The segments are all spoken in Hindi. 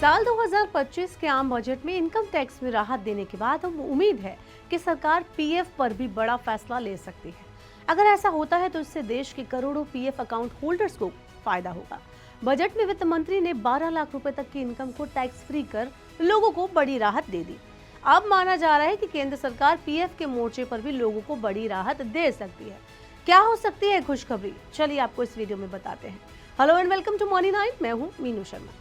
साल 2025 के आम बजट में इनकम टैक्स में राहत देने के बाद अब उम्मीद है कि सरकार पीएफ पर भी बड़ा फैसला ले सकती है। अगर ऐसा होता है तो इससे देश के करोड़ों पीएफ अकाउंट होल्डर्स को फायदा होगा। बजट में वित्त मंत्री ने 12 लाख रुपए तक की इनकम को टैक्स फ्री कर लोगों को बड़ी राहत दे दी। अब माना जा रहा है कि केंद्र सरकार पीएफ के मोर्चे पर भी लोगों को बड़ी राहत दे सकती है। क्या हो सकती है खुशखबरी, चलिए आपको इस वीडियो में बताते हैं। Hello and welcome to morning 9, मैं हूं मीनू शर्मा।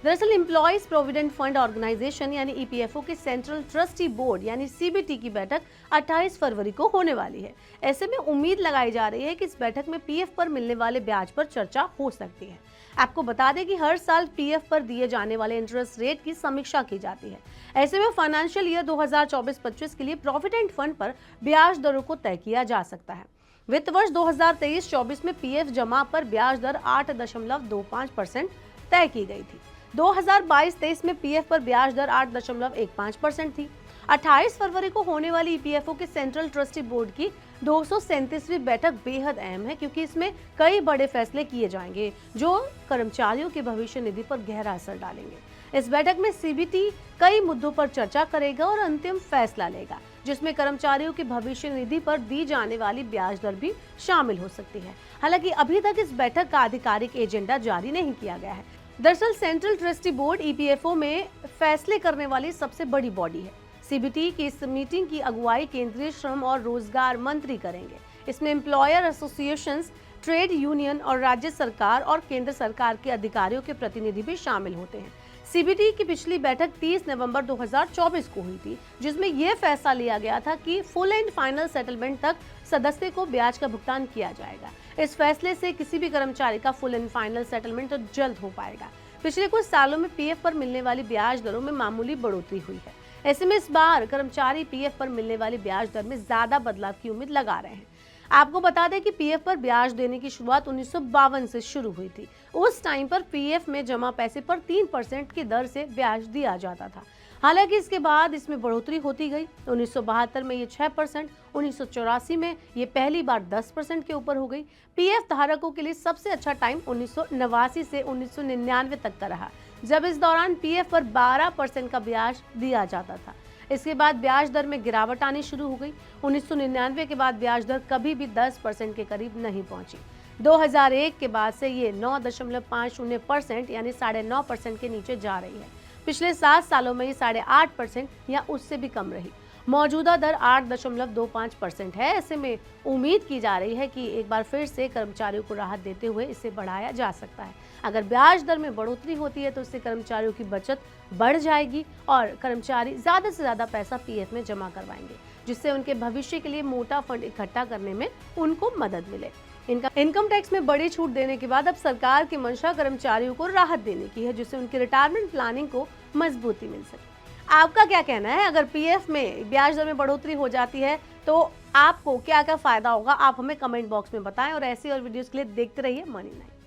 दरअसल एम्प्लॉइज प्रोविडेंट फंड ऑर्गेनाइजेशन यानी ईपीएफओ के सेंट्रल ट्रस्टी बोर्ड यानी सीबीटी की बैठक 28 फरवरी को होने वाली है। ऐसे में उम्मीद लगाई जा रही है कि इस बैठक में पीएफ पर मिलने वाले ब्याज पर चर्चा हो सकती है। आपको बता दें कि हर साल पीएफ पर दिए जाने वाले इंटरेस्ट रेट की समीक्षा की जाती है। ऐसे में फाइनेंशियल ईयर 2024-25 के लिए प्रोविडेंट फंड पर ब्याज दरों को तय किया जा सकता है। वित्त वर्ष 2023-24 में पीएफ जमा पर ब्याज दर 8.25% तय की गई थी। 2022-23 में पीएफ पर ब्याज दर 8.15% थी। 28 फरवरी को होने वाली ईपीएफओ के सेंट्रल ट्रस्टी बोर्ड की 237वीं बैठक बेहद अहम है, क्योंकि इसमें कई बड़े फैसले किए जाएंगे जो कर्मचारियों के भविष्य निधि पर गहरा असर डालेंगे। इस बैठक में सीबीटी कई मुद्दों पर चर्चा करेगा और अंतिम फैसला लेगा, जिसमें कर्मचारियों की भविष्य निधि पर दी जाने वाली ब्याज दर भी शामिल हो सकती है। हालांकि अभी तक इस बैठक का आधिकारिक एजेंडा जारी नहीं किया गया है। दरअसल सेंट्रल ट्रस्टी बोर्ड ईपीएफओ में फैसले करने वाली सबसे बड़ी बॉडी है। सीबीटी की इस मीटिंग की अगुवाई केंद्रीय श्रम और रोजगार मंत्री करेंगे। इसमें एम्प्लॉयर एसोसिएशंस, ट्रेड यूनियन और राज्य सरकार और केंद्र सरकार के अधिकारियों के प्रतिनिधि भी शामिल होते हैं। सीबीटी की पिछली बैठक 30 नवंबर 2024 को हुई थी, जिसमें यह फैसला लिया गया था कि फुल एंड फाइनल सेटलमेंट तक सदस्य को ब्याज का भुगतान किया जाएगा। इस फैसले से किसी भी कर्मचारी का फुल एंड फाइनल सेटलमेंट तो जल्द हो पाएगा। पिछले कुछ सालों में पीएफ पर मिलने वाली ब्याज दरों में मामूली बढ़ोतरी हुई है। ऐसे में इस बार कर्मचारी पीएफ पर मिलने वाली ब्याज दर में ज्यादा बदलाव की उम्मीद लगा रहे हैं। आपको बता दें कि पीएफ पर ब्याज देने की शुरुआत 1952 से शुरू हुई थी। उस टाइम पर पीएफ में जमा पैसे पर 3% की दर से ब्याज दिया जाता था। हालांकि इसके बाद इसमें बढ़ोतरी होती गई। 1972 में ये 6%, 1984 में ये पहली बार 10% के ऊपर हो गई। पीएफ धारकों के लिए सबसे अच्छा टाइम 1989 से 1999 तक का रहा, जब इस दौरान पीएफ पर 12% का ब्याज दिया जाता था। इसके बाद ब्याज दर में गिरावट आनी शुरू हो गई। 1999 के बाद ब्याज दर कभी भी 10% के करीब नहीं पहुंची। 2001 के बाद से ये 9.50% यानी 9.5% के नीचे जा रही है। पिछले 7 सालों में ये 8.5% या उससे भी कम रही। मौजूदा दर 8.25% है। ऐसे में उम्मीद की जा रही है कि एक बार फिर से कर्मचारियों को राहत देते हुए इसे बढ़ाया जा सकता है। अगर ब्याज दर में बढ़ोतरी होती है तो इससे कर्मचारियों की बचत बढ़ जाएगी और कर्मचारी ज्यादा से ज्यादा पैसा पीएफ में जमा करवाएंगे, जिससे उनके भविष्य के लिए मोटा फंड इकट्ठा करने में उनको मदद मिले। इनकम टैक्स में बड़ी छूट देने के बाद अब सरकार की मंशा कर्मचारियों को राहत देने की है, जिससे उनकी रिटायरमेंट प्लानिंग को मजबूती मिल सके। आपका क्या कहना है? अगर पीएफ में ब्याज दर में बढ़ोतरी हो जाती है तो आपको क्या क्या फायदा होगा, आप हमें कमेंट बॉक्स में बताएं और ऐसी और वीडियोस के लिए देखते रहिए मॉर्निंग 9।